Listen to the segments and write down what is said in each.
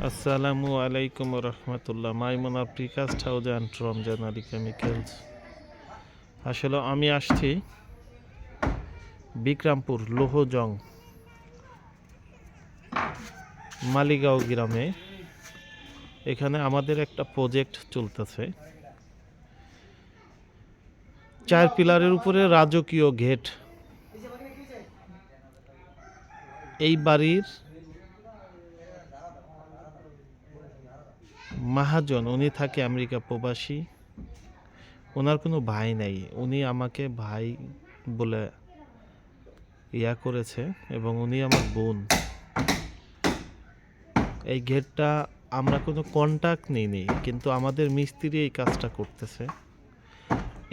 আসসালামু আলাইকুম রহমতুল্লাহ। Maimuna precast house and Ramzan Ali chemicals. আসলে আমি আসছি বিক্রমপুর লোহজং মালিগাঁও গ্রামে। এখানে আমাদের একটা প্রজেক্ট চলতেছে। 4 পিলারের উপরে রাজকীয় গেট। এই বাড়ির মহাজন, উনি থাকে আমেরিকা প্রবাসী। ওনার কোনো ভাই নাই, উনি আমাকে ভাই বলে করেছে এবং উনি আমার বোন। এই গেটটা আমরা কোনো কন্ট্যাক্ট নিইনি, কিন্তু আমাদের মিস্ত্রি এই কাজটা করতেছে।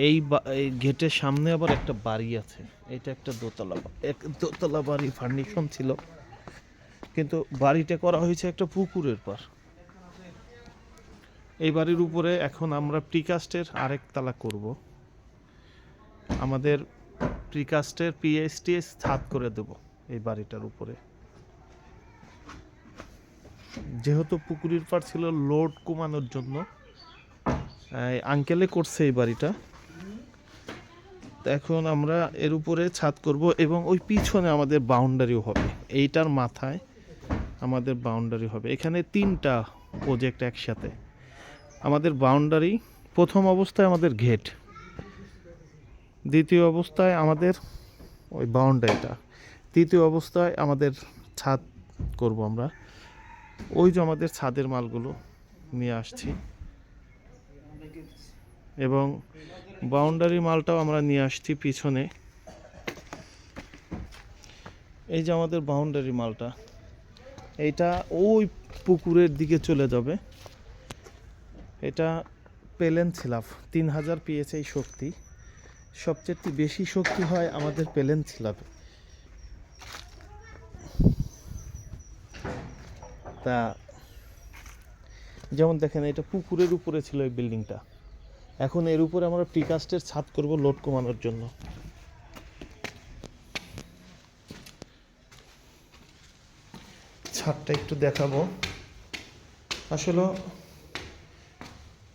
এই গেটের সামনে আবার একটা বাড়ি আছে। এটা একটা দোতলা বাড়ি, ফার্নিশন ছিল, কিন্তু বাড়িটা করা হয়েছে একটা পুকুরের পার। এই বাড়ির উপরে এখন আমরা প্রিকাস্টের আরেক তালা করব। আমাদের প্রিকাস্টের পিএসটিএস ছাদ করে দেব এই বাড়িটার উপরে। যেহেতু পুকুরের পার ছিল, লোড কমানোর জন্য আঙ্কেলে করছে এই বাড়িটা। এখন আমরা এর উপরে ছাদ করব এবং ওই পিছনে আমাদের বাউন্ডারিও হবে। এইটার মাথায় আমাদের বাউন্ডারি হবে। এখানে 3টা প্রজেক্ট একসাথে। আমাদের বাউন্ডারি, প্রথম অবস্থায় আমাদের গেট, দ্বিতীয় অবস্থায় আমাদের ওই বাউন্ডারিটা, তৃতীয় অবস্থায় আমাদের ছাদ করব আমরা। ওই যে আমাদের ছাদের মালগুলো নিয়ে আসছি এবং বাউন্ডারি মালটাও আমরা নিয়ে আসছি পিছনে। এই যে আমাদের বাউন্ডারি মালটা, এইটা ওই পুকুরের দিকে চলে যাবে। এটা প্লেন স্ল্যাব, 3000 PSI শক্তি। সবচেয়ে বেশি শক্তি হয় আমাদের প্লেন স্ল্যাবে। তা যেমন দেখেন, এটা পুকুরের উপরে ছিল এই বিল্ডিংটা। এখন এর উপরে আমরা প্রিকাস্টের ছাদ করব লোড কমানোর জন্য। ছাদটা একটু দেখাবো। আসলে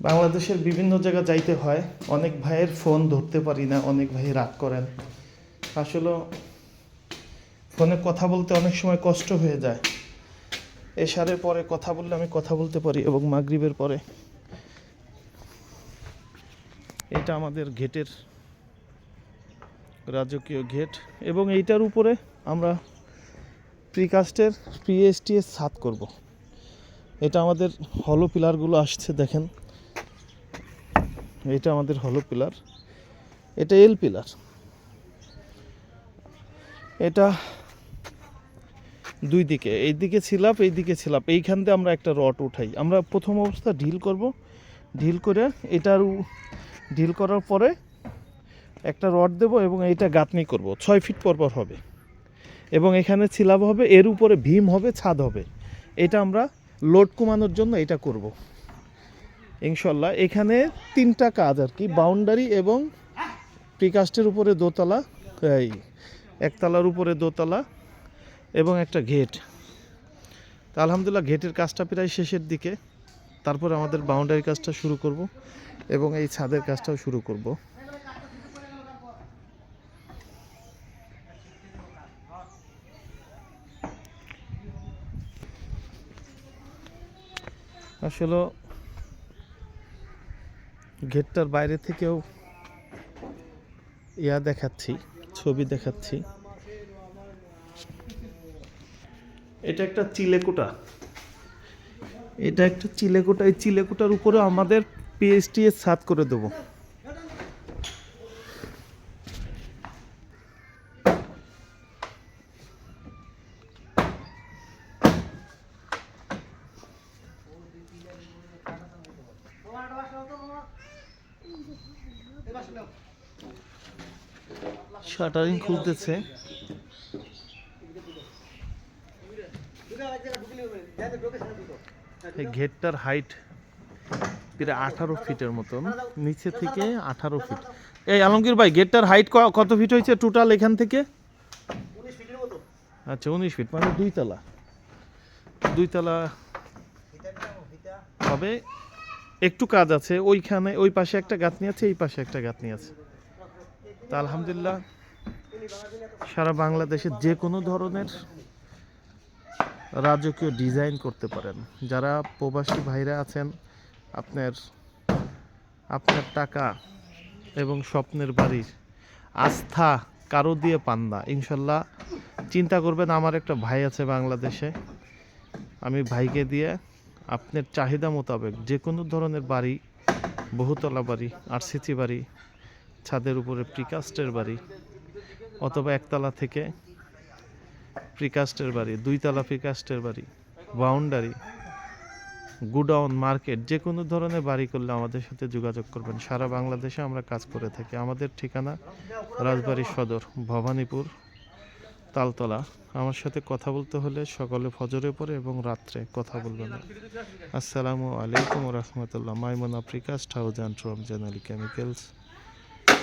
বাংলাদেশের বিভিন্ন জায়গা যাইতে হয়, অনেক ভাইয়ের ফোন ধরতে পারি না, অনেক ভাই রাগ করেন। আসলে ফোনে কথা বলতে অনেক সময় কষ্ট হয়ে যায়। এশারের পরে কথা বললে আমি কথা বলতে পারি এবং মাগরিবের পরে। এটা আমাদের গেটের রাজকীয় গেট এবং এইটার উপরে আমরা প্রিকাস্টের পিএসটিএস ছাদ করব। এটা আমাদের হলো পিলারগুলো আসছে, দেখেন এটা আমাদের হলো পিলার, এটা এল পিলার। এটা দুই দিকে, এইদিকে ছিলাপ, এইদিকে ছিলাপ। এইখান দিয়ে আমরা একটা রড উঠাই। আমরা প্রথম অবস্থা ঢিল করব, ঢিল করে এটার ঢিল করার পরে একটা রড দেব এবং এইটা গাঁথনি করব। 6 ফিট পর হবে এবং এখানে ছিলাপ হবে, এর উপরে ভীম হবে, ছাদ হবে। এটা আমরা লোড কমানোর জন্য এটা করব ইনশাল্লাহ। এখানে 3টা কাজ আর কি, বাউন্ডারি এবং প্রিকাস্টের উপরে দোতলা, এই একতলার উপরে দোতলা এবং একটা গেট। তা আলহামদুলিল্লাহ গেটের কাজটা প্রায় শেষের দিকে। তারপর আমাদের বাউন্ডারি কাজটা শুরু করব এবং এই ছাদের কাজটাও শুরু করব। আসলে গেটটার বাইরে থেকেও দেখাচ্ছি, ছবি দেখাচ্ছি। এটা একটা চিলেকোঠা, এটা একটা চিলেকোঠা। এই চিলেকোঠার উপরে আমাদের পিএসটিএস ছাদ করে দেবো। শাটারিং খুলতেছে। এই গেটটার হাইট প্রায় 18 ফিটের মতন, নিচে থেকে 18 ফিট। এই আলমগীর ভাই, গেটটার হাইট কত ফিট হয়েছে টোটাল এখান থেকে? 19 ফিটের মতো। আচ্ছা 19 ফিট, মানে দুই তলা। তবে একটু কাজ আছে, ওইখানে ওই পাশে একটা গাঁথনি আছে, এই পাশে একটা গাঁথনি আছে। তা আলহামদুলিল্লাহ সারা বাংলাদেশে যে কোনো ধরনের রাজকীয় ডিজাইন করতে পারেন। যারা প্রবাসী ভাইরা আছেন, আপনার আপনার টাকা এবং স্বপ্নের বাড়ির আস্থা কারো দিয়ে পান না, ইনশাল্লাহ চিন্তা করবেন আমার একটা ভাই আছে বাংলাদেশে, আমি ভাইকে দিয়ে আপনার চাহিদা মোতাবেক যে কোনো ধরনের বাড়ি, বহুতলা বাড়ি, আরসিসি বাড়ি, ছাদের উপরে প্রিকাস্টের বাড়ি, অথবা একতলা থেকে প্রিকাস্টের বাড়ি, দুইতলা প্রিকাস্টের বাড়ি, বাউন্ডারি, গুডাউন, মার্কেট, যে কোনো ধরনের বাড়ি করলে আমাদের সাথে যোগাযোগ করবেন। সারা বাংলাদেশে আমরা কাজ করে থাকি। আমাদের ঠিকানা রাজবাড়ী সদর, ভবানীপুর, তালতলা। আমার সাথে কথা বলতে হলে সকালে ফজরে পরে এবং রাত্রে কথা বলবেন। আসসালামু আলাইকুম রহমতুল্লাহ। Maimuna precast house and Ramzan Ali chemicals.